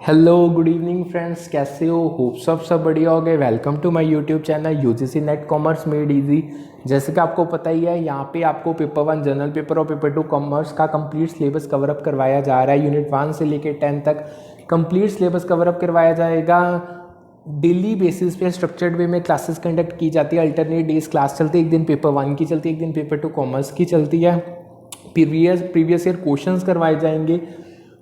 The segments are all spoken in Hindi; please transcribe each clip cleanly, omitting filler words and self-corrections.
हेलो गुड इवनिंग फ्रेंड्स, कैसे हो? होप सब बढ़िया हो गए। Welcome to my YouTube channel UGC NET commerce made easy. जैसे कि आपको पता ही है, यहाँ पे आपको पेपर 1 जनरल पेपर और पेपर 2 कॉमर्स का कंप्लीट सिलेबस कवर अप करवाया जा रहा है। यूनिट 1 से लेकर 10 तक कंप्लीट सिलेबस कवर अप करवाया जाएगा। डेली बेसिस पे स्ट्रक्चर्ड वे में क्लासेस कंडक्ट की जाती है। अल्टरनेट डेज क्लास चलती है, एक दिन पेपर 1 की चलती है, एक दिन पेपर 2 कॉमर्स की चलती है। प्रीवियस ईयर क्वेश्चंस करवाए जाएंगे।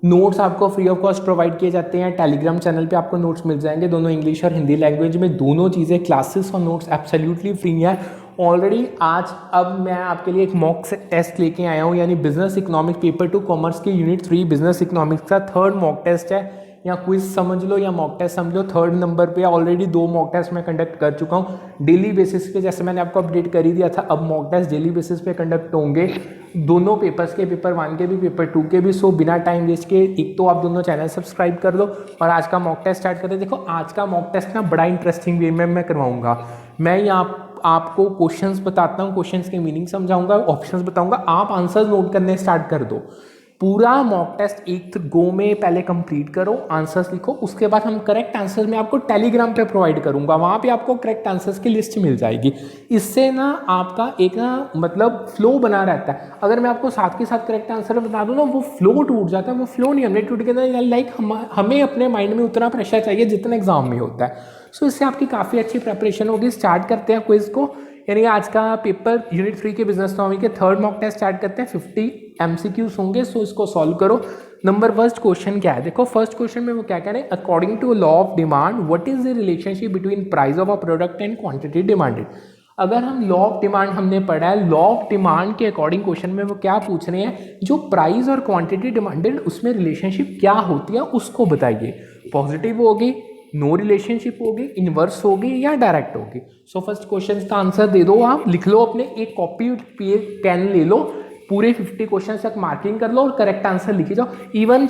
नोट्स आपको फ्री ऑफ कॉस्ट प्रोवाइड किए जाते हैं। टेलीग्राम चैनल पे आपको नोट्स मिल जाएंगे, दोनों इंग्लिश और हिंदी लैंग्वेज में। दोनों चीज़ें, क्लासेस और नोट्स एब्सोल्युटली फ्री हैं। ऑलरेडी आज अब मैं आपके लिए एक मॉक टेस्ट लेके आया हूँ, यानी बिजनेस इकोनॉमिक्स पेपर 2 कॉमर्स की यूनिट 3 बिजनेस इकोनॉमिक्स का थर्ड मॉक टेस्ट है, या क्विज समझ लो या मॉक टेस्ट समझ लो। थर्ड नंबर पे ऑलरेडी 2 मॉक टेस्ट मैं कंडक्ट कर चुका हूँ डेली बेसिस पे, जैसे मैंने आपको अपडेट कर ही दिया था। अब मॉक टेस्ट डेली बेसिस पे कंडक्ट होंगे, दोनों पेपर्स के, पेपर 1 के भी पेपर 2 के भी। सो बिना टाइम वेस्ट के एक तो आप दोनों चैनल सब्सक्राइब कर दो और आज का मॉक टेस्ट स्टार्ट करते। देखो आज का मॉक टेस्ट ना बड़ा इंटरेस्टिंग वे में मैं करवाऊंगा। मैं यहाँ आपको क्वेश्चंस बताता हूँ, क्वेश्चंस के मीनिंग समझाऊंगा, ऑप्शंस बताऊंगा, आप आंसर नोट करने स्टार्ट कर दो। पूरा मॉक टेस्ट एक गो में पहले कंप्लीट करो, आंसर्स लिखो, उसके बाद हम करेक्ट आंसर्स में आपको टेलीग्राम पे प्रोवाइड करूंगा, वहां पे आपको करेक्ट आंसर्स की लिस्ट मिल जाएगी। इससे ना आपका एक ना मतलब फ्लो बना रहता है। अगर मैं आपको साथ के साथ करेक्ट आंसर बता दूं ना, वो फ्लो टूट जाता है। वो फ्लो नहीं, हमने टूट गया। लाइक हमें अपने माइंड में उतना प्रेशर चाहिए जितना एग्जाम में होता है। सो इससे आपकी काफ़ी अच्छी प्रेपरेशन होगी। स्टार्ट करते हैं क्विज को, यानी आज का पेपर यूनिट 3 के बिजनेस इकोनॉमी के थर्ड मॉक टेस्ट स्टार्ट करते हैं। 50 एमसीक्यूज होंगे, सो इसको सॉल्व करो। नंबर फर्स्ट क्वेश्चन क्या है, देखो फर्स्ट क्वेश्चन में वो क्या कह रहे हैं। According to law of demand, what is the relationship between price of a product and quantity demanded. अगर हम लॉ ऑफ डिमांड हमने पढ़ा है, लॉ ऑफ डिमांड के अकॉर्डिंग क्वेश्चन में वो क्या पूछ रहे हैं, जो प्राइस और क्वांटिटी डिमांडेड उसमें रिलेशनशिप क्या होती है उसको बताइए। पॉजिटिव होगी, नो रिलेशनशिप होगी, इनवर्स होगी या डायरेक्ट होगी। सो फर्स्ट क्वेश्चन का आंसर दे दो, आप लिख लो अपने, एक कॉपी पेन ले लो, पूरे 50 क्वेश्चन तक मार्किंग कर लो और करेक्ट आंसर लिखे जाओ। इवन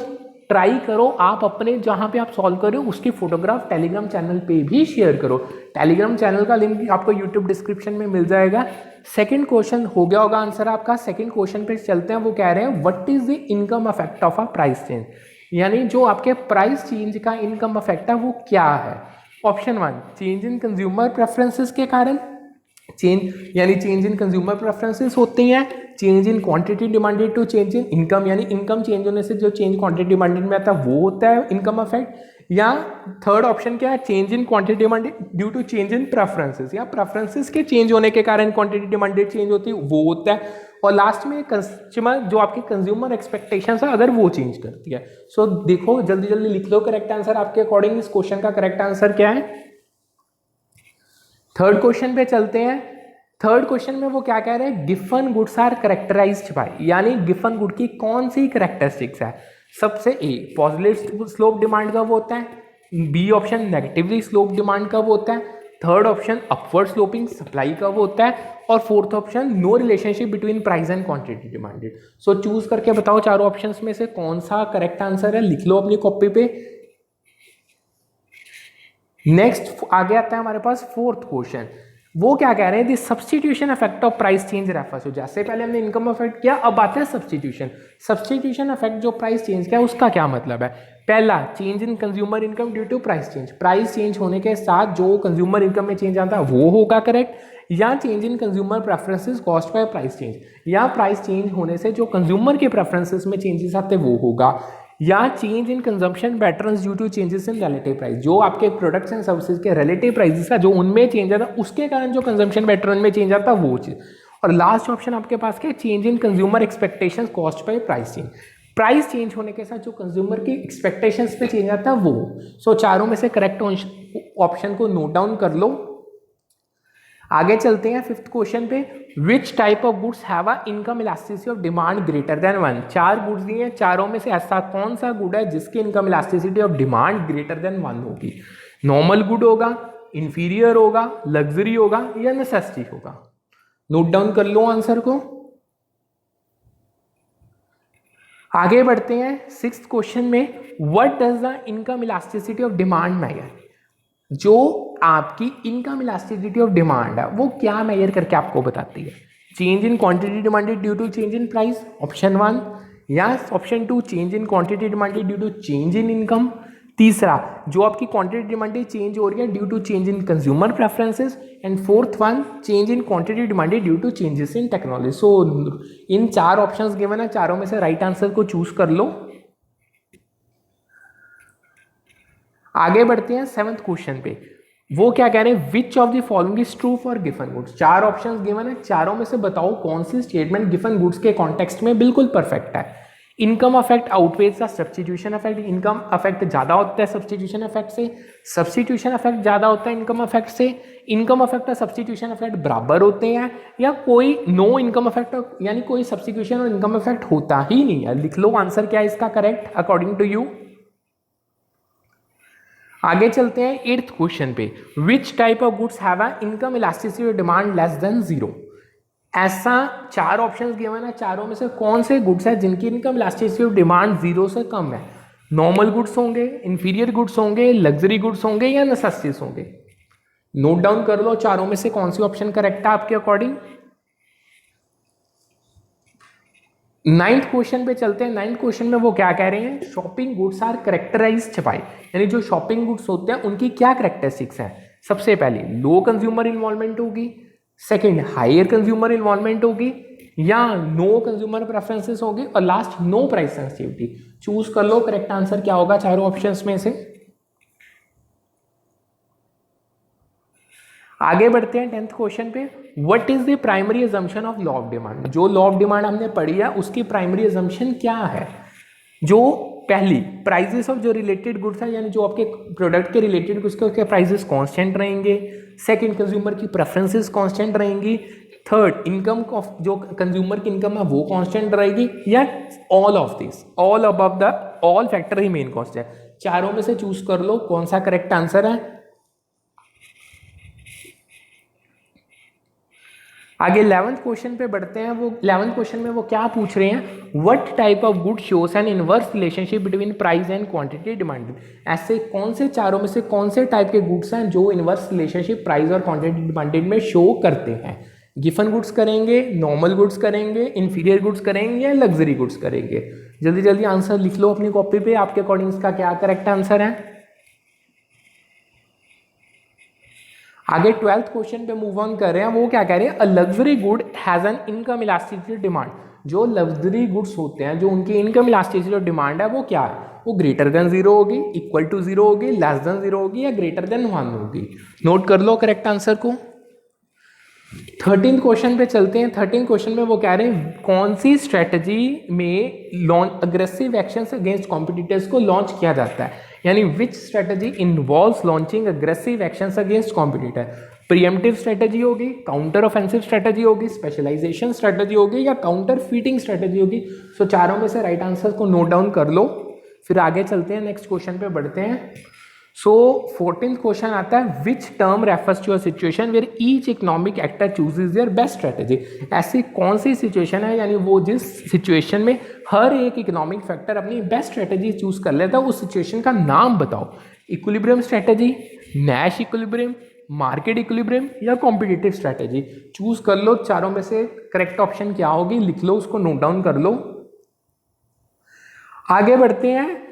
ट्राई करो आप अपने जहां पे आप सॉल्व कर रहे हो उसकी फोटोग्राफ टेलीग्राम चैनल पे भी शेयर करो। टेलीग्राम चैनल का लिंक आपको यूट्यूब डिस्क्रिप्शन में मिल जाएगा। सेकंड क्वेश्चन हो गया होगा आंसर आपका। सेकंड क्वेश्चन पे चलते हैं, वो कह रहे हैं what is the income effect of a price change, यानी जो आपके प्राइस चेंज का इनकम इफेक्ट है वो क्या है। Option 1 change in consumer preferences के कारण चेंज, यानी चेंज इन कंज्यूमर प्रेफरेंसेस होते हैं। Change in quantity demanded to change in income, यानी इनकम चेंज होने से जो चेंज क्वांटिटी डिमांडेड में आता है वो होता है इनकम इफेक्ट। या थर्ड ऑप्शन क्या है, change in quantity demanded due to change in preferences, या प्रेफरेंसेस के चेंज होने के कारण क्वांटिटी डिमांडेड चेंज होती है वो होता है। और लास्ट में कंज्यूमर, जो आपकी कंज्यूमर एक्सपेक्टेशंस है अगर वो चेंज करती है। सो देखो जल्दी जल्दी लिख लो करेक्ट आंसर आपके अकॉर्डिंग। इस क्वेश्चन का करेक्ट आंसर क्या है। थर्ड क्वेश्चन पे चलते हैं। थर्ड क्वेश्चन में वो क्या कह रहे हैं, given goods are characterized by, यानी गिवन गुड की कौन सी करेक्टरिस्टिक्स है। सबसे ए पॉजिटिव स्लोप डिमांड कब होता है, B option negatively slope demand कब होता है, third option upward sloping supply कब होता है, और fourth option no relationship between price and quantity demanded. So choose करके बताओ चारों ऑप्शंस में से कौन सा करेक्ट आंसर है, लिख लो अपनी कॉपी पे। नेक्स्ट आगे आता है हमारे पास फोर्थ क्वेश्चन। वो क्या कह रहे हैं, the substitution effect of price change refers to, जैसे पहले हमने इनकम इफेक्ट किया, अब आता है सब्स्टिट्यूशन। सब्स्टिट्यूशन इफेक्ट जो प्राइस चेंज किया उसका क्या मतलब है। पहला, change in consumer income due to price change, price change होने के साथ जो कंज्यूमर इनकम में चेंज आता है वो होगा करेक्ट। या change in consumer preferences cost by price change, या प्राइस चेंज होने से जो कंज्यूमर के प्रेफरेंसेस में चेंजेस आते हैं वो होगा। या change in consumption patterns due to changes in relative price, जो आपके प्रोडक्ट्स एंड सर्विसेज के रिलेटिव प्राइसेस का जो उनमें चेंज आता है उसके कारण जो कंजम्पशन पैटर्न में चेंज आता है वो चीज। और लास्ट ऑप्शन आपके पास क्या, change in consumer expectations cost by price change, price change होने के साथ जो कंज्यूमर की एक्सपेक्टेशंस पे चेंज आता है वो। सो चारों में से करेक्ट ऑप्शन को नोट डाउन कर लो। आगे चलते हैं फिफ्थ क्वेश्चन पे, which type of goods have a income elasticity of demand greater than 1। चार गुड्स दिए हैं, चारों में से ऐसा कौन सा गुड है जिसकी income elasticity of demand greater than 1 होगी। नॉर्मल गुड होगा, इंफीरियर होगा, लग्जरी होगा या नेसेसिटी होगा। नोट डाउन कर लो आंसर को। आगे बढ़ते हैं सिक्स्थ क्वेश्चन में, what does the income elasticity of demand measure, जो आपकी इनकम इलास्टिसिटी ऑफ डिमांड है वो क्या मेजर करके आपको बताती है। Change in quantity demanded due to change in price, option 1, या option 2 change in quantity demanded due to change in income, तीसरा, जो आपकी क्वांटिटी डिमांड चेंज हो रही है due to change in consumer preferences, and fourth one, change in quantity demand due to changes in technology. So in 4 options given है, चारों में से राइट आंसर को चूज कर लो। आगे बढ़ते हैं 7th क्वेश्चन पे। वो क्या कह रहे हैं, which of the following is true for given goods. 4 options given है, चारों में से बताओ कौन सी स्टेटमेंट गिवन गुड्स के कॉन्टेक्स्ट में बिल्कुल परफेक्ट है। Income affect outweighs the substitution affect, income affect ज्यादा होता है सब्स्टिट्यूशन अफेक्ट से, सब्स्टिट्यूशन अफेक्ट ज्यादा होता है इनकम अफेक्ट से, इनकम अफेक्ट और सब्स्टिट्यूशन अफेक्ट बराबर होते हैं, या कोई नो इनकम अफेक्ट, यानी कोई सब्स्टिट्यूशन और इनकम अफेक्ट होता ही नहीं है। लिख लो आंसर क्या है इसका करेक्ट अकॉर्डिंग टू यू। आगे चलते हैं 8th क्वेश्चन पे। Which type of goods have a income elasticity demand less than 0। ऐसा 4 ऑप्शंस गिवन है, चारों में से कौन से गुड्स है जिनकी इनकम इलास्टिसिटी डिमांड 0 से कम है। नॉर्मल गुड्स होंगे, इंफीरियर गुड्स होंगे, लग्जरी गुड्स होंगे या नेसेसिटीज होंगे। नोट डाउन कर लो चारों में से कौन सी ऑप्शन करेक्ट है आपके अकॉर्डिंग। 9th क्वेश्चन पे चलते हैं। 9th क्वेश्चन में वो क्या कह रहे हैं, shopping goods are characterized by, यानी जो शॉपिंग गुड्स होते हैं उनकी क्या करेक्टरिस्टिक्स हैं। सबसे पहले लो कंज्यूमर इन्वॉल्वमेंट होगी, सेकंड हायर कंज्यूमर इन्वॉल्वमेंट होगी, या नो कंज्यूमर प्रेफरेंसेस होगी, और last no price sensitivity. Choose कर लो करेक्ट आंसर क्या होगा चारों ऑप्शंस में से। आगे बढ़ते हैं 10th क्वेश्चन पे। What is the primary assumption of law of demand. जो लॉ ऑफ डिमांड हमने पढ़ी है उसकी प्राइमरी अजम्पशन क्या है। जो पहली, प्राइजेस ऑफ जो रिलेटेड गुड्स है, यानी जो आपके प्रोडक्ट के रिलेटेड गुड्स के उसके प्राइजेस कांस्टेंट रहेंगे। सेकंड, कंज्यूमर की प्रेफरेंसेस कांस्टेंट रहेंगी। थर्ड, इनकम ऑफ जो कंज्यूमर की इनकम है वो कांस्टेंट रहेगी, या all of this, all above the all factor remain constant. चारों में से चूज कर लो कौन सा करेक्ट आंसर है। आगे 11th क्वेश्चन पे बढ़ते हैं। वो 11th क्वेश्चन में वो क्या पूछ रहे हैं, what type of good shows N inverse relationship between price and quantity demand. ऐसे कौन से चारों में से कौन से टाइप के गुड्स हैं जो इनवर्स रिलेशनशिप प्राइस और क्वांटिटी डिमांडेड में शो करते हैं। गिफन गुड्स करेंगे, नॉर्मल गुड्स करेंगे, इंफीरियर गुड्स करेंगे, या लग्जरी गुड्स करेंगे। जल्दी जल्दी आंसर लिख लो अपनी कॉपी पे, आपके अकॉर्डिंग इसका क्या करेक्ट आंसर है। आगे 12th क्वेश्चन पे मूव ऑन कर रहे हैं। वो क्या कह रहे हैं, a luxury good has an income elasticity demand. जो लग्जरी गुड्स होते हैं जो उनकी इनकम इलास्टिसिटी डिमांड है वो क्या है, वो ग्रेटर देन 0 होगी, इक्वल टू 0 होगी, लेस देन 0 होगी, या ग्रेटर देन 1 होगी। नोट कर लो करेक्ट आंसर को। 13th क्वेश्चन पे चलते हैं। 13th क्वेश्चन में वो कह रहे हैं कौन सी स्ट्रेटजी में launch aggressive actions against competitors को लॉन्च किया जाता है, यानी which strategy involves launching aggressive actions against competitor. Preemptive strategy होगी, काउंटर ऑफेंसिव स्ट्रेटजी होगी, स्पेशलाइजेशन स्ट्रेटजी होगी, या काउंटर फीटिंग स्ट्रेटजी होगी। सो चारों में से राइट आंसर को नोट डाउन कर लो, फिर आगे चलते हैं, नेक्स्ट क्वेश्चन पे बढ़ते हैं। सो 14th क्वेश्चन आता है, which term refers to a situation where each economic actor chooses their best strategy. ऐसी कौन सी सिचुएशन है, यानी वो जिस सिचुएशन में हर एक इकोनॉमिक फैक्टर अपनी बेस्ट स्ट्रेटजी चूज कर लेता है, उस सिचुएशन का नाम बताओ। Equilibrium strategy, Nash equilibrium, market equilibrium, या कॉम्पिटिटिव स्ट्रेटजी। चूज कर लो चारों में से करेक्ट ऑप्शन क्या होगी, लिख लो उसको, नोट डाउन कर लो। आगे बढ़ते हैं।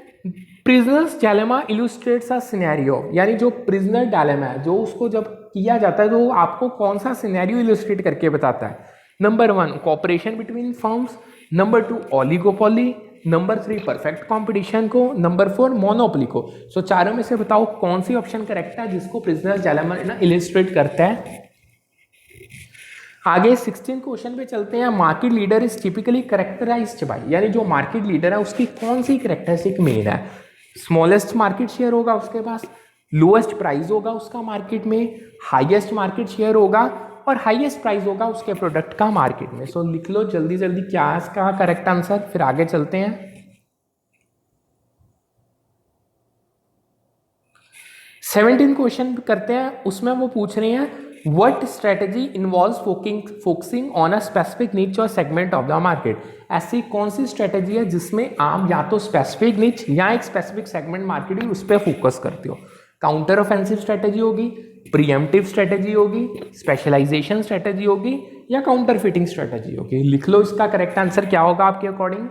प्रिजनर्स डायलेमा इलुस्ट्रेट्स अ सिनेरियो, यानी जो प्रिजनर डायलेमा है जो उसको जब किया जाता है तो आपको कौन सा सिनेरियो इलुस्ट्रेट करके बताता है। Number 1, cooperation between firms, number 2, oligopoly, number 3, perfect competition को, नंबर 4, मोनोपोली को। सो चारों में से बताओ कौन सी ऑप्शन करेक्ट है जिसको प्रिजनर डायलेमा इलुस्ट्रेट करता है। आगे 16 क्वेश्चन पे चलते हैं। Market leader is typically characterized by, यानी जो मार्केट लीडर है उसकी कौन सी करेक्टरिस्टिक मेन है। स्मॉलेस्ट मार्केट शेयर होगा उसके पास, लोएस्ट प्राइस होगा उसका मार्केट में, हाईएस्ट मार्केट शेयर होगा, और हाईएस्ट प्राइस होगा उसके प्रोडक्ट का मार्केट में। सो लिख लो जल्दी जल्दी क्या है इसका करेक्ट आंसर, फिर आगे चलते हैं। 17 क्वेश्चन करते हैं, उसमें वो पूछ रहे हैं what strategy involves focusing on a specific निच और सेगमेंट ऑफ द मार्केट। ऐसी कौन सी स्ट्रेटजी है जिसमें आप या तो स्पेसिफिक निच या एक स्पेसिफिक सेगमेंट मार्केट उस पर फोकस करते हो। काउंटर ऑफेंसिव स्ट्रेटजी होगी, प्रीएम्प्टिव स्ट्रेटजी होगी, स्पेशलाइजेशन स्ट्रेटजी होगी, या काउंटर फिटिंग स्ट्रेटजी होगी। लिख लो इसका करेक्ट आंसर क्या होगा आपके अकॉर्डिंग।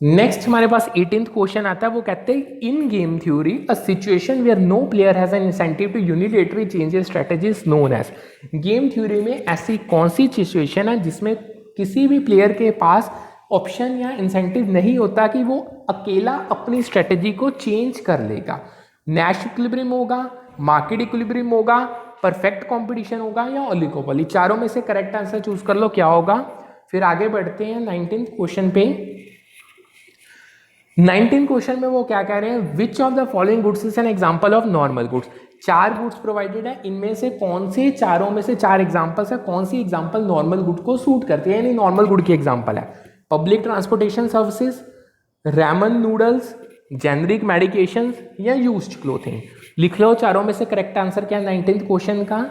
नेक्स्ट हमारे पास 18th क्वेश्चन आता है, वो कहते हैं in game theory a situation where no player has an incentive to unilaterally change strategy is known as. Game theory में ऐसी कौन सी सिचुएशन है जिसमें किसी भी प्लेयर के पास ऑप्शन या इंसेंटिव नहीं होता कि वो अकेला अपनी स्ट्रेटजी को चेंज कर लेगा। नैश इक्विलिब्रियम होगा, मार्केट इक्विलिब्रियम होगा, परफेक्ट कंपटीशन होगा या ओलिगोपोली। चारों में से करेक्ट आंसर चूज कर लो क्या होगा। फिर आगे बढ़ते हैं 19th क्वेश्चन पे। 19 क्वेश्चन में वो क्या कह रहे हैं, which of the following goods is an example of normal goods. चार गुड्स प्रोवाइडेड है, इनमें से कौन से चारों में से चार एग्जांपल्स है, कौन सी एग्जांपल नॉर्मल गुड को सूट करती है, यानी नॉर्मल गुड की एग्जांपल है। Public transportation services, Ramon noodles, generic medication या यूज्ड क्लोथिंग। लिख लो चारों में से करेक्ट आंसर क्या है 19th क्वेश्चन का।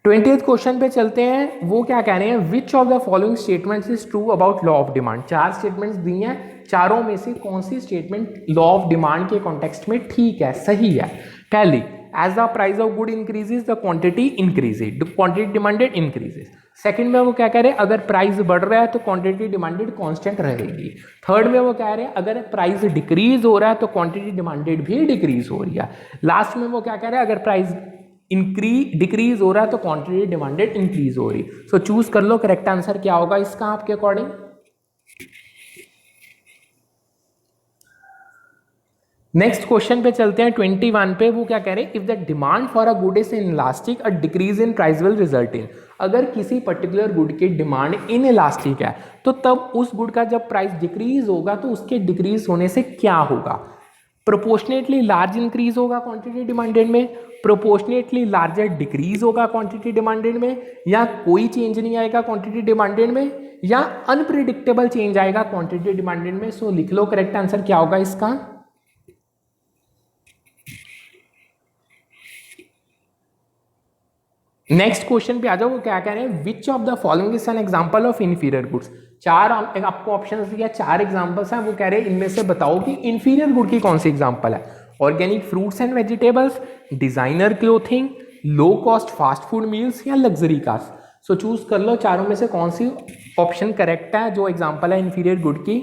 20th क्वेश्चन पे चलते हैं, वो क्या कह रहे हैं, which of the following statements is true about law of demand. चार स्टेटमेंट्स दी हैं, चारों में से कौन सी स्टेटमेंट लॉ ऑफ डिमांड के कॉन्टेक्स्ट में ठीक है, सही है। पहली, as the price of good increases the quantity increases, quantity demanded increases. Second में वो क्या कह रहे हैं, अगर प्राइस बढ़ रहा है तो क्वांटिटी डिमांडेड कांस्टेंट रहेगी। थर्ड में वो कह रहे हैं अगर प्राइस डिक्रीज हो रहा है तो क्वांटिटी डिमांडेड भी डिक्रीज हो रही है। लास्ट में वो क्या कह रहे हैं, अगर प्राइस डिक्रीज हो रहा है तो क्वांटिटी डिमांडेड इंक्रीज हो रही। सो चूज कर लो करेक्ट आंसर क्या होगा इसका आपके अकॉर्डिंग। नेक्स्ट क्वेश्चन पे चलते हैं 21 पे। वो क्या कह रहे हैं, if the demand for a good is inelastic a decrease in price will result in. अगर किसी पर्टिकुलर गुड की डिमांड इनइलास्टिक है तो तब उस गुड का जब प्राइस डिक्रीज होगा तो उसके डिक्रीज होने से क्या होगा। प्रोपोर्शनेटली लार्ज इंक्रीज होगा क्वांटिटी डिमांडेड में, प्रोपोर्शनेटली लार्जर डिक्रीज होगा क्वांटिटी डिमांडेड में, या कोई चेंज नहीं आएगा क्वांटिटी डिमांडेड में, या अनप्रिडिक्टेबल चेंज आएगा क्वांटिटी डिमांडेड में। सो लिख लो करेक्ट आंसर क्या होगा इसका। नेक्स्ट क्वेश्चन पे आ जाओ, वो क्या कह रहे हैं, which of the following is an example of inferior goods. चार आपको ऑप्शंस दिया, चार एग्जांपल्स हैं, वो कह रहे हैं इनमें से बताओ कि इन्फीरियर गुड की कौन सी एग्जांपल है। Organic fruits and vegetables, designer clothing, low cost fast food meals या लग्जरी कार्स। सो चूज कर लो चारों में से कौन सी ऑप्शन करेक्ट है जो एग्जांपल है इन्फीरियर गुड की।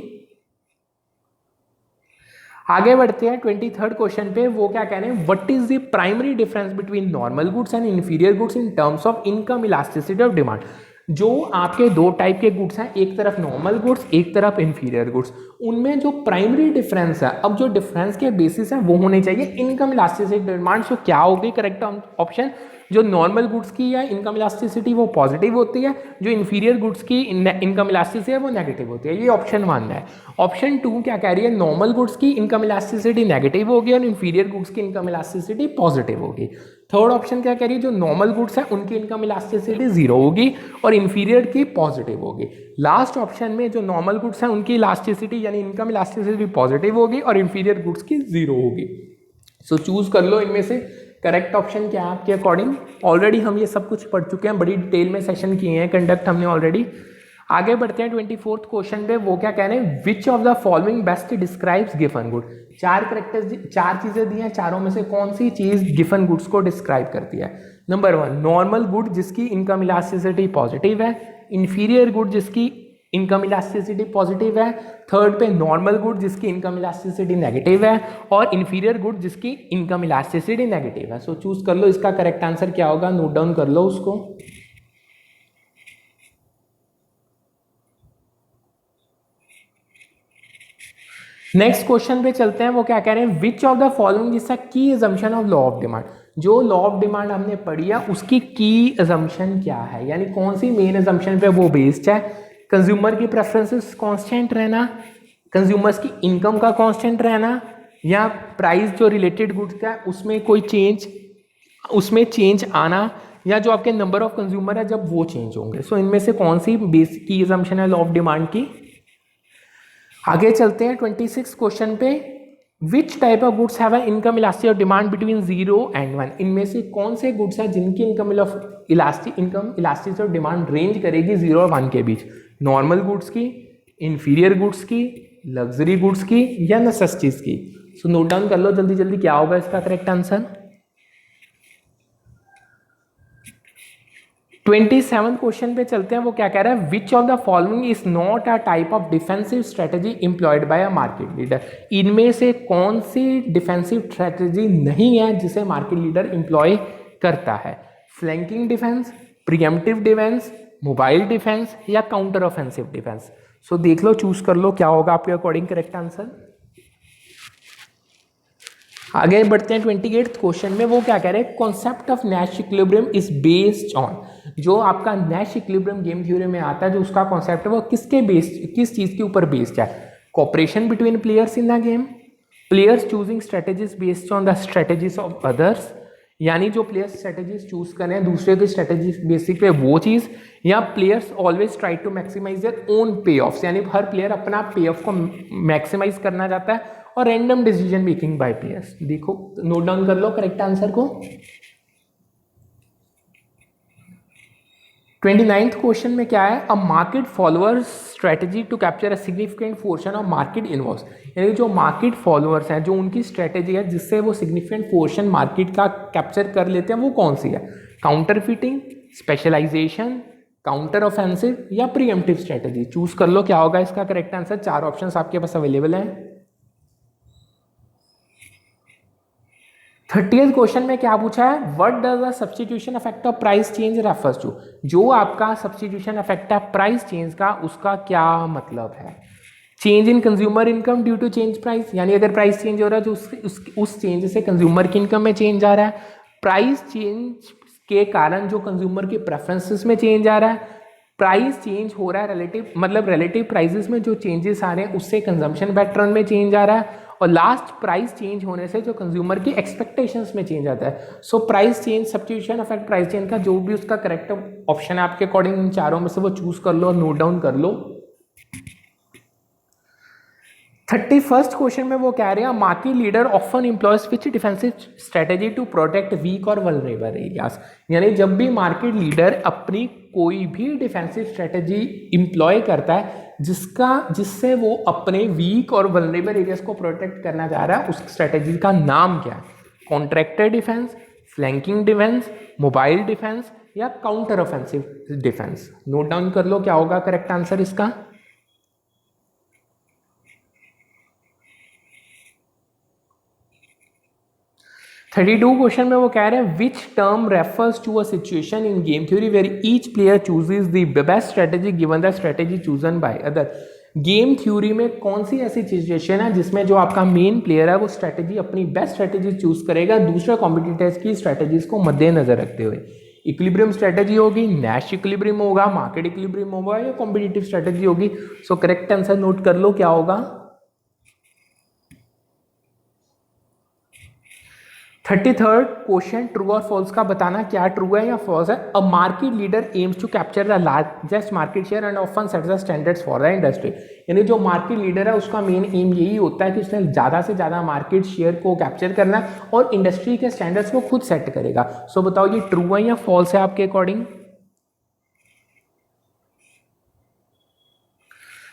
आगे बढ़ते हैं 23rd क्वेश्चन पे। वो क्या कह रहे हैं, what is the primary difference between normal goods and inferior goods in terms of income elasticity of demand. जो आपके दो टाइप के गुड्स हैं, एक तरफ नॉर्मल गुड्स, एक तरफ इन्फीरियर गुड्स, उनमें जो प्राइमरी डिफरेंस है, अब जो डिफरेंस के बेसिस है वो होने चाहिए इनकम इलास्टिसिटी डिमांड। सो क्या होगी करेक्ट ऑप्शन, जो नॉर्मल गुड्स की है इनकम इलास्टिसिटी वो पॉजिटिव होती है, जो इन्फीरियर गुड्स की इनकम इलास्टिसिटी है वो नेगेटिव होती है। ये ऑप्शन 1 है। ऑप्शन 2 क्या कह रही है, नॉर्मल गुड्स की इनकम इलास्टिसिटी नेगेटिव होगी और इन्फीरियर गुड्स की इनकम इलास्टिसिटी पॉजिटिव होगी। थर्ड ऑप्शन क्या कह रही है, जो नॉर्मल गुड्स है उनकी इनकम इलास्टिसिटी 0 होगी और इन्फीरियर की पॉजिटिव होगी। लास्ट ऑप्शन में जो नॉर्मल गुड्स है उनकी इलास्टिसिटी यानी इनकम इलास्टिसिटी पॉजिटिव होगी और इन्फीरियर गुड्स की 0 होगी। सो चूज कर लो इनमें से करेक्ट ऑप्शन क्या है आपके अकॉर्डिंग। ऑलरेडी हम ये सब कुछ पढ़ चुके हैं, बड़ी डिटेल में सेशन किए हैं कंडक्ट हमने ऑलरेडी। आगे बढ़ते हैं 24th क्वेश्चन पे। वो क्या कह रहे हैं, which of the following best describes given good. चार करेक्टर्स, चार चीजें दी हैं, चारों में से कौन सी चीज गिवन गुड्स को डिस्क्राइब करती है। नंबर 1 नॉर्मल गुड जिसकी इनकम इलास्टिसिटी पॉजिटिव है, इन्फीरियर गुड जिसकी इनकम इलास्टिसिटी पॉजिटिव है, थर्ड पे नॉर्मल गुड जिसकी इनकम इलास्टिसिटी नेगेटिव है, और इन्फीरियर गुड जिसकी इनकम इलास्टिसिटी नेगेटिव है। सो चूज कर लो इसका करेक्ट आंसर क्या होगा, नोट डाउन कर लो उसको। नेक्स्ट क्वेश्चन पे चलते हैं। वो क्या कह रहे हैं, which of the following is a key assumption of law of demand. जो लॉ ऑफ डिमांड हमने पढ़ी है उसकी की अजम्पशन क्या है, यानी कौन सी मेन अजम्पशन पे वो बेस्ड है। कंज्यूमर की प्रेफरेंसेस कांस्टेंट रहना, कंज्यूमर्स की इनकम का कांस्टेंट रहना, या प्राइस जो रिलेटेड गुड्स का उसमें कोई चेंज, उसमें चेंज आना, या जो आपके नंबर ऑफ कंज्यूमर है जब वो चेंज होंगे। सो इनमें से कौन सी बेस की अजम्पशन है लॉ ऑफ डिमांड की। आगे चलते हैं 26 क्वेश्चन पे। Which type of goods have income elasticity of demand between 0 and 1। इनमें से कौन से गुड्स हैं जिनकी income elasticity of demand range करेगी 0 और 1 के बीच। नॉर्मल गुड्स की, इन्फीरियर गुड्स की, लग्जरी गुड्स की, या नेसेसिटीज की। सो नोट डाउन कर लो जल्दी जल्दी क्या होगा इसका करेक्ट आंसर। 27 क्वेश्चन पे चलते हैं। वो क्या कह रहा है, which of the following is not a type of defensive strategy employed by a market leader. इनमें से कौन सी डिफेंसिव स्ट्रेटेजी नहीं है जिसे मार्केट लीडर इंप्लॉय करता है? Flanking defence, pre-emptive defence, mobile defence या काउंटर ऑफेंसिव डिफेंस। सो देख लो, चूज कर लो क्या होगा आपके अकॉर्डिंग करेक्ट आंसर। आगे बढ़ते हैं 28th क्वेश्चन में। वो क्या कह रहे हैं, concept of Nash equilibrium is based on. जो आपका नैश इक्विलिब्रियम गेम थ्योरी में आता है, जो उसका कॉन्सेप्ट है वो किसके बेस्ड, किस चीज के ऊपर बेस्ड है? Cooperation between players in the game, players choosing strategies based on the strategies of others, यानी जो प्लेयर्स स्ट्रेटेजीज चूज करें हैं दूसरे की स्ट्रेटेजीज बेसिक पे वो चीज, या players always try to maximize their own payoffs, यानी हर प्लेयर अपना पे ऑफ को मैक्सिमाइज करना चाहता है, और random decision making by players. देखो, नोट डाउन कर लो करेक्ट आंसर को। 29th क्वेश्चन में क्या है, a market followers strategy to capture a significant portion of market involves, यानी जो मार्केट फॉलोअर्स हैं, जो उनकी स्ट्रेटेजी है जिससे वो सिग्निफिकेंट पोर्शन मार्केट का कैप्चर कर लेते हैं, वो कौन सी है? Counterfeiting, specialization, counter offensive या प्रीएम्प्टिव स्ट्रेटेजी। चूज कर लो क्या होगा इसका करेक्ट आंसर। 4 ऑप्शंस आपके पास अवेलेबल हैं। 30th क्वेश्चन में क्या पूछा है, what does the substitution effect of price change refers to. जो आपका सब्स्टिट्यूशन इफेक्ट है प्राइस चेंज का, उसका क्या मतलब है? Change in consumer income due to change price, यानी अगर प्राइस चेंज हो रहा है तो उस चेंज से कंज्यूमर की इनकम में चेंज आ रहा है। प्राइस चेंज के कारण जो कंज्यूमर के प्रेफरेंसेस में चेंज आ रहा है। प्राइस चेंज हो रहा है रिलेटिव, मतलब रिलेटिव प्राइसेस में जो चेंजेस आ रहे हैं उससे कंजम्पशन पैटर्न में चेंज आ रहा है। और लास्ट, प्राइस चेंज होने से जो कंज्यूमर की एक्सपेक्टेशंस में चेंज आता है। So price change, substitution effect price change का जो भी उसका करेक्ट ऑप्शन है आपके अकॉर्डिंग इन चारों में से वो चूज कर लो और नोट डाउन कर लो। 31st क्वेश्चन में वो कह रहे हैं, market leader often employs which defensive strategy to protect weak और वल्नरेबल एरियाज, यानी जब भी मार्केट लीडर अपनी कोई भी डिफेंसिव स्ट्रेटेजी इंप्लॉय करता है जिससे वो अपने वीक और वल्नरेबल एरियाज को प्रोटेक्ट करना चाह रहा है, उस स्ट्रेटेजी का नाम क्या है? Contractor defence, flanking defence, mobile defence या counter offensive defence. Note down कर लो क्या होगा करेक्ट आंसर इसका। 32 क्वेश्चन में वो कह रहे हैं, which term refers to a situation in game theory where each player chooses the best strategy given the strategy chosen by other. Game theory में कौन सी ऐसी सिचुएशन है जिसमें जो आपका मेन प्लेयर है वो स्ट्रेटेजी, अपनी बेस्ट स्ट्रेटेजी चूज करेगा दूसरे कॉम्पिटिटर्स की स्ट्रेटेजीज को मद्देनजर रखते हुए? इक्विलिब्रियम स्ट्रेटेजी होगी, नैश इक्विलिब्रियम होगा, मार्केट इक्विलिब्रियम होगा या कॉम्पिटिटिव स्ट्रेटेजी होगी? सो करेक्ट आंसर नोट कर लो क्या होगा। 33rd क्वेश्चन, ट्रू और फॉल्स का बताना, क्या ट्रू है या फॉल्स है। A market leader aims to capture the largest market share and often sets the standards for the industry, यानी जो मार्केट लीडर है उसका मेन एम यही होता है कि उसने ज़्यादा से ज़्यादा मार्केट शेयर को कैप्चर करना है और इंडस्ट्री के स्टैंडर्ड्स को खुद सेट करेगा। सो बताओ ये ट्रू है या फॉल्स है आपके अकॉर्डिंग।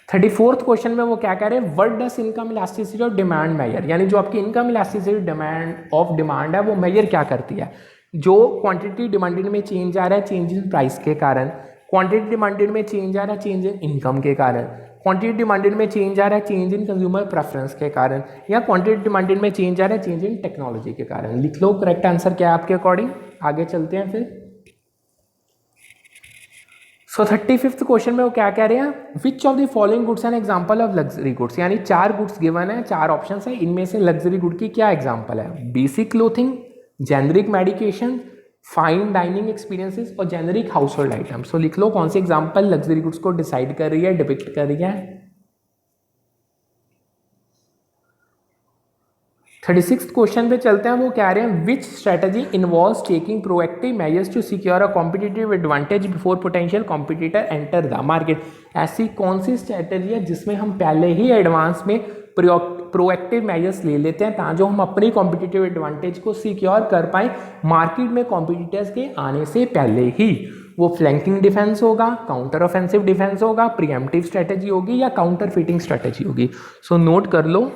34th क्वेश्चन में वो क्या कह रहे हैं, what does income elasticity of demand measure, यानी जो आपकी इनकम इलास्टिसिटी डिमांड है वो मेजर क्या करती है? जो क्वांटिटी डिमांडेड में चेंज आ रहा है चेंज इन प्राइस के कारण, क्वांटिटी डिमांडेड में चेंज आ रहा है चेंज इन इनकम के कारण, क्वांटिटी डिमांडेड में चेंज आ रहा है चेंज इन कंज्यूमर प्रेफरेंस के कारण, या क्वांटिटी डिमांडेड में चेंज आ रहा है चेंज इन टेक्नोलॉजी के कारण। लिख लो करेक्ट आंसर क्या है आपके अकॉर्डिंग। आगे चलते हैं फिर। सो 35th क्वेश्चन में वो क्या कह रहे हैं, which of the following goods an example of luxury goods, यानी 4 गुड्स गिवन है, 4 ऑप्शंस है, इनमें से लग्जरी गुड की क्या एग्जांपल है? Basic clothing, generic medication, fine dining experiences और जेनरिक हाउस होल्ड आइटम। सो लिख लो कौन सी एग्जांपल लग्जरी गुड्स को डिसाइड कर रही है, डिपिक्ट कर रही है। 36th क्वेश्चन पे चलते हैं, वो कह रहे हैं, which strategy involves taking proactive measures to secure a competitive advantage before potential competitor enter the market. ऐसी कौन सी स्ट्रेटजी है जिसमें हम पहले ही एडवांस में प्रोएक्टिव मेजर्स ले लेते हैं ताकि हम अपनी कॉम्पिटिटिव एडवांटेज को सिक्योर कर पाए मार्केट में कॉम्पिटिटर्स के आने से पहले ही? वो फ्लैंकिंग डिफेंस होगा, काउंटर ऑफेंसिव डिफेंस होगा, प्रीएम्प्टिव स्ट्रेटजी होगी या काउंटर फिटिंग स्ट्रेटजी होगी? सो नोट कर लो।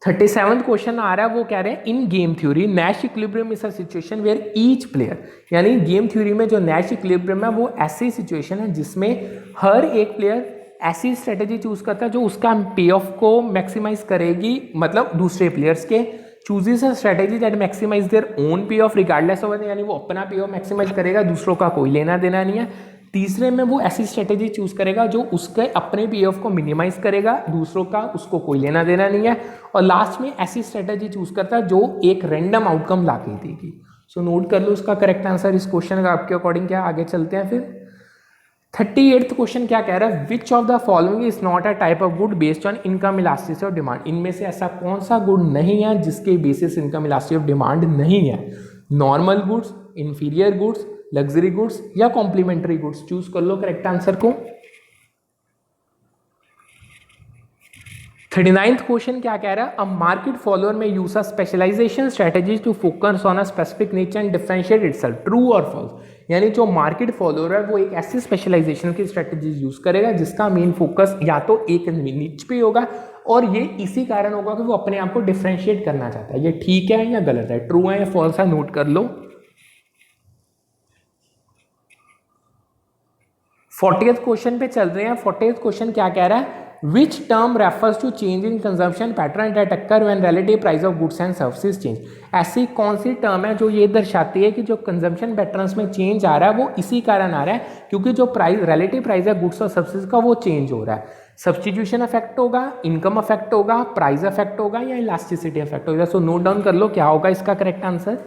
37th क्वेश्चन आ रहा है, वो कह रहे हैं in game theory Nash equilibrium is a situation where each player, यानी गेम थ्योरी में जो नैश इक्विलिब्रियम है वो ऐसी सिचुएशन है जिसमें हर एक प्लेयर ऐसी स्ट्रेटेजी चूज करता है जो उसका पे ऑफ को मैक्सिमाइज करेगी, मतलब दूसरे प्लेयर्स के chooses a strategy that maximize their own payoff regardless of, यानी वो अपना पे ऑफ मैक्सिमाइज करेगा, दूसरों का कोई लेना देना नहीं है। तीसरे में वो ऐसी स्ट्रेटेजी चूज करेगा जो उसके अपने पी ऑफ को मिनिमाइज करेगा, दूसरों का उसको कोई लेना देना नहीं है। और लास्ट में ऐसी स्ट्रेटेजी चूज करता है जो एक रैंडम आउटकम ला के देगी। सो नोट कर लो इसका करेक्ट आंसर इस क्वेश्चन का आपके अकॉर्डिंग क्या। आगे चलते हैं फिर 38th क्वेश्चन क्या कह रहा है, which of the following is not a type of good based on income elasticity of demand. इनमें से ऐसा कौन सा गुड नहीं है जिसके basis income elasticity of demand नहीं है। Normal goods, inferior goods, luxury goods या कॉम्प्लीमेंट्री गुड्स। चूज कर लो करेक्ट आंसर को। 39th क्वेश्चन क्या कह रहा है, a market follower may use a specialization strategy to focus on a specific niche and differentiate itself, true और फॉल्स। यानी जो मार्केट फॉलोअर है वो एक ऐसी स्पेशलाइजेशन की स्ट्रेटेजी यूज करेगा जिसका मेन फोकस या तो एक नीच पे होगा और ये इसी कारण होगा कि वो अपने आप को डिफरेंशिएट करना चाहता है। ये ठीक है या गलत है, ट्रू है या फॉल्स है, नोट कर लो। 40th क्वेश्चन पे चल रहे हैं। 40th क्वेश्चन क्या कह रहा है, which term refers to change in consumption pattern that occur when relative price of goods and services change. ऐसी कौन सी टर्म है जो ये दर्शाती है कि जो कंजम्पशन पैटर्न्स में चेंज आ रहा है वो इसी कारण आ रहा है क्योंकि जो प्राइस रिलेटिव प्राइस है गुड्स और सर्विसेज का वो चेंज हो रहा है। सब्सटीट्यूशन अफेक्ट होगा, इनकम अफेक्ट होगा, प्राइस अफेक्ट होगा या इलास्टिसिटी अफेक्ट होगा। सो नोट डाउन कर लो क्या होगा इसका करेक्ट आंसर।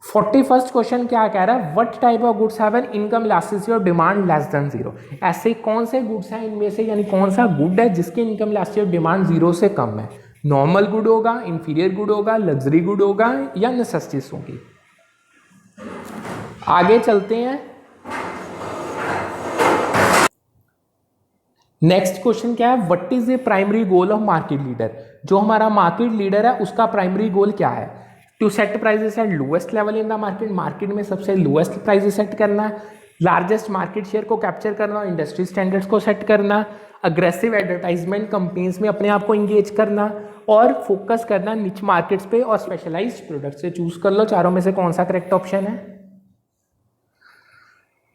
41st क्वेश्चन क्या कह रहा है, what type of goods have an income elasticity of demand less than zero. ऐसे कौन से गुड्स हैं इनमें से, यानी कौन सा गुड है जिसकी income elasticity of demand zero से कम है। नॉर्मल गुड होगा, इंफीरियर गुड होगा, लग्जरी गुड होगा या नेसेसिटीज होगी। आगे चलते हैं। नेक्स्ट क्वेश्चन क्या है, what is the primary goal of market leader. जो हमारा मार्केट लीडर है उसका प्राइमरी गोल क्या है, to set prices at lowest level in the market, market में सबसे लोएस्ट प्राइसेस सेट करना, लार्जेस्ट मार्केट शेयर को कैप्चर करना, इंडस्ट्री स्टैंडर्ड्स को सेट करना, अग्रेसिव एडवर्टाइजमेंट कंपनीज में अपने आप को इंगेज करना और फोकस करना निच मार्केट्स पे और स्पेशलाइज्ड प्रोडक्ट से। चूज कर लो चारों में से कौन सा करेक्ट ऑप्शन है।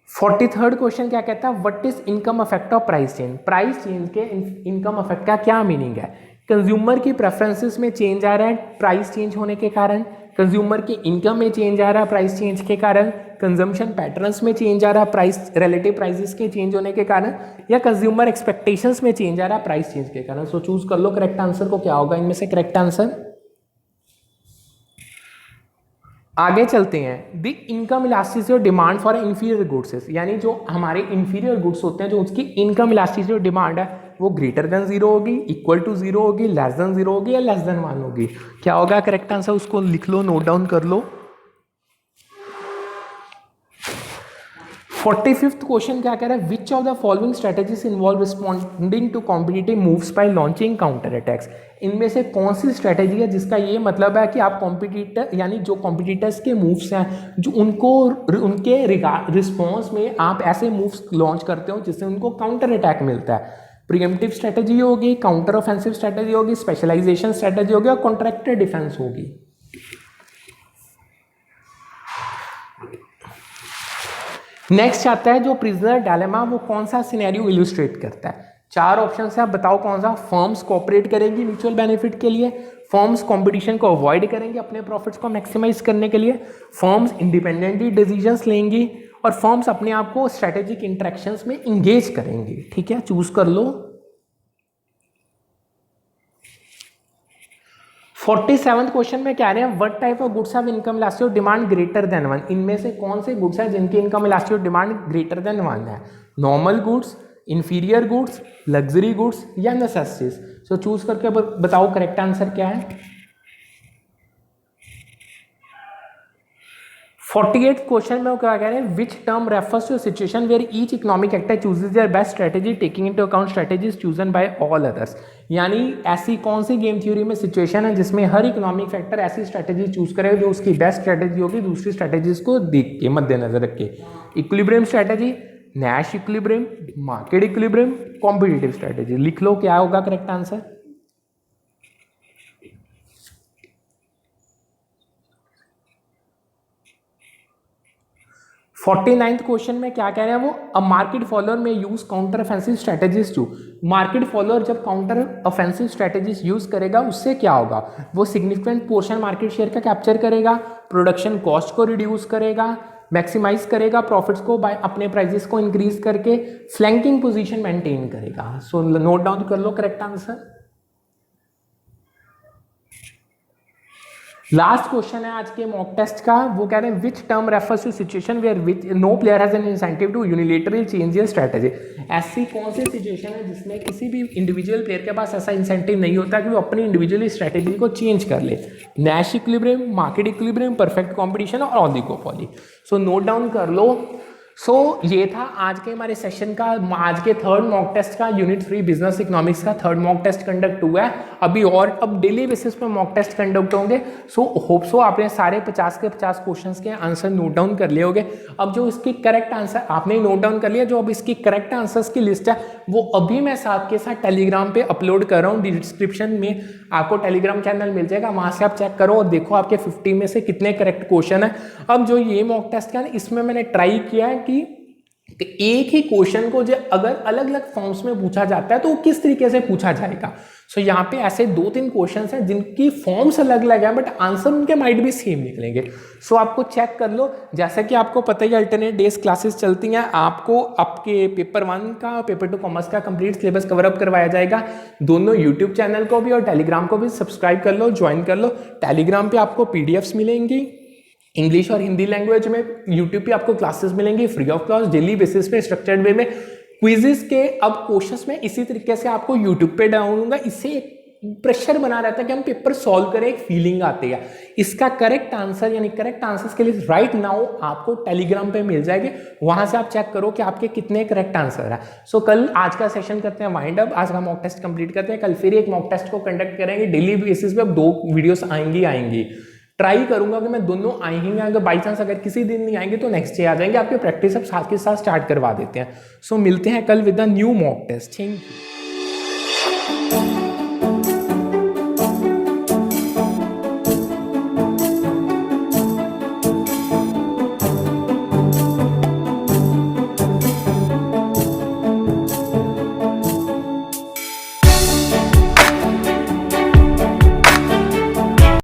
43rd क्वेश्चन क्या कहता है, what is income affect of price change. Price change के इनकम अफेक्ट का क्या मीनिंग है। कंज्यूमर की प्रेफरेंसेस में चेंज आ रहा है प्राइस चेंज होने के कारण, कंज्यूमर की इनकम में चेंज आ रहा है प्राइस चेंज के कारण, कंजम्पशन पैटर्न्स में चेंज आ रहा है प्राइस रिलेटिव प्राइसेस के चेंज होने के कारण, या कंज्यूमर एक्सपेक्टेशंस में चेंज आ रहा है प्राइस चेंज के कारण। सो चूज कर लो करेक्ट आंसर को, क्या होगा इनमें से करेक्ट आंसर। आगे चलते हैं। The income elasticity of demand for inferior goods, यानी जो हमारे इंफीरियर गुड्स होते हैं जो उसकी इनकम इलास्टिसिटी ऑफ डिमांड है वो ग्रेटर देन जीरो होगी, इक्वल टू जीरो होगी, लेस देन जीरो होगी या लेस देन 1 होगी। क्या होगा करेक्ट आंसर, उसको लिख लो, नोट डाउन कर लो। 45th क्वेश्चन क्या कह रहा है, which of the following strategies involve responding to competitive moves by launching counter attacks. इनमें से कौन सी स्ट्रेटेजी है जिसका ये मतलब है कि आप कॉम्पिटिटर यानी जो कॉम्पिटिटर्स के मूव्स हैं जो उनके रिस्पॉन्स में आप ऐसे मूव्स लॉन्च करते हो जिससे उनको काउंटर अटैक मिलता है। प्रीएम्प्टिव स्ट्रेटेजी होगी, काउंटर ऑफेंसिव स्ट्रेटेजी होगी, स्पेशलाइजेशन स्ट्रेटेजी होगी और कॉन्ट्रैक्टर डिफेंस होगी। नेक्स्ट आता है जो प्रिजनर डायलेमा, वो कौन सा सिनेरियो इलुस्ट्रेट करता है। 4 ऑप्शन है, आप बताओ कौन सा। फर्म्स कोऑपरेट करेंगी म्यूचुअल बेनिफिट के लिए, फर्म्स कंपटीशन को अवॉइड करेंगे अपने प्रॉफिट्स को मैक्सिमाइज करने के लिए, फर्म्स इंडिपेंडेंटली डिसीजंस लेंगी और फर्म्स अपने आप को स्ट्रेटेजिक इंटरेक्शंस में इंगेज करेंगी। ठीक है, चूज कर लो। 47th क्वेश्चन में कह रहे हैं, what type of goods have income elasticity of demand greater than 1। इनमें से कौन से गुड्स हैं जिनकी income elasticity of demand greater than 1 है। Normal goods, inferior goods, luxury goods या नेसेसिटीज। सो चूज करके बताओ करेक्ट आंसर क्या है। 48th क्वेश्चन में वो क्या कह रहे हैं, which term refers to situation where each economic actor chooses their best strategy taking into account strategies chosen by all others. यानी ऐसी कौन सी गेम थ्योरी में सिचुएशन है जिसमें हर इकोनॉमिक फैक्टर ऐसी स्ट्रेटेजी चूज करेगा जो उसकी बेस्ट स्ट्रेटेजी होगी दूसरी स्ट्रेटेजीज को देख के मद्देनजर रख के। Equilibrium strategy, Nash equilibrium, market equilibrium, competitive strategy. लिख लो क्या होगा करेक्ट आंसर। 49th क्वेश्चन में क्या कह रहे हैं वो, a market follower may use counter offensive strategies to. Market follower जब काउंटर ऑफेंसिव स्ट्रेटेजीज यूज करेगा उससे क्या होगा, वो सिग्निफिकेंट पोर्शन मार्केट शेयर का कैप्चर करेगा, प्रोडक्शन कॉस्ट को रिड्यूस करेगा, मैक्सिमाइज करेगा प्रॉफिट्स को बाय अपने प्राइसेस को इंक्रीज करके, फ्लैंकिंग पोजीशन मेंटेन करेगा। सो नोट डाउन कर लो करेक्ट आंसर। लास्ट क्वेश्चन है आज के मॉक टेस्ट का, वो कह रहे हैं which term refers to situation where which no player has an incentive to unilaterally change your strategy. ऐसी कौन सी सिचुएशन है जिसमें किसी भी इंडिविजुअल प्लेयर के पास ऐसा इंसेंटिव नहीं होता कि वो अपनी इंडिविजुअल स्ट्रेटजी को चेंज कर ले। Nash equilibrium, market equilibrium, perfect competition और ऑलिगोपोली। सो नोट डाउन कर लो। सो ये था आज के हमारे सेशन का, आज के थर्ड मॉक टेस्ट का, यूनिट 3 बिजनेस इकोनॉमिक्स का थर्ड मॉक टेस्ट कंडक्ट हुआ है। अभी और अब डेली बेसिस पे मॉक टेस्ट कंडक्ट होंगे। सो होप सो आपने सारे 50 के 50 क्वेश्चंस के आंसर नोट डाउन कर लिए होंगे। अब जो इसकी करेक्ट आंसर आपने नोट डाउन कर लिया, जो अब इसकी करेक्ट आंसर्स की लिस्ट है वो अभी मैं साथ के साथ टेलीग्राम पे अपलोड कर रहा हूँ। डिस्क्रिप्शन में आपको टेलीग्राम चैनल मिल जाएगा, वहां से आप चेक करो और देखो आपके 50 में से कितने करेक्ट क्वेश्चन है। अब जो ये मॉक टेस्ट का इसमें मैंने ट्राई किया है कि एक ही क्वेश्चन को जो अगर अलग अलग फॉर्म्स में पूछा जाता है तो वो किस तरीके से पूछा जाएगा। सो यहाँ पे ऐसे 2-3 क्वेश्चंस हैं जिनकी फॉर्म्स अलग अलग है बट आंसर उनके माइट भी सेम निकलेंगे। सो आपको चेक कर लो। जैसा कि आपको पता ही अल्टरनेट डेज क्लासेस चलती हैं, आपको आपके पेपर 1 का पेपर 2 कॉमर्स का कंप्लीट सिलेबस कवर अप करवाया जाएगा। दोनों यूट्यूब चैनल को भी और टेलीग्राम को भी सब्सक्राइब कर लो, ज्वाइन कर लो। टेलीग्राम पे आपको पीडीएफ्स मिलेंगी इंग्लिश और हिंदी लैंग्वेज में, यूट्यूब पे आपको क्लासेस मिलेंगी free of cost daily basis पे स्ट्रक्चर्ड वे में। क्विजेस के अब क्वेश्चंस में इसी तरीके से आपको यूट्यूब पे डालूंगा, इससे एक प्रेशर बना रहता है कि हम पेपर सॉल्व करें, एक फीलिंग आती है। इसका करेक्ट आंसर यानी करेक्ट आंसर्स के लिए राइट नाउ आपको टेलीग्राम पे मिल जाएंगे, वहां से आप चेक करो कि आपके कितने करेक्ट आंसर है। सो कल आज का सेशन करते हैं वाइंड अप, आज का मॉक टेस्ट कंप्लीट करते हैं, कल फिर एक मॉक टेस्ट को कंडक्ट करेंगे डेली बेसिस पे। अब 2 वीडियोस आएंगी। ट्राई करूंगा कि मैं दोनों आएंगे, अगर बाई चांस अगर किसी दिन नहीं आएंगे तो नेक्स्ट डे आ जाएंगे। आपके प्रैक्टिस अब साथ के साथ स्टार्ट करवा देते हैं। सो मिलते हैं कल with the new mock test. Thank you.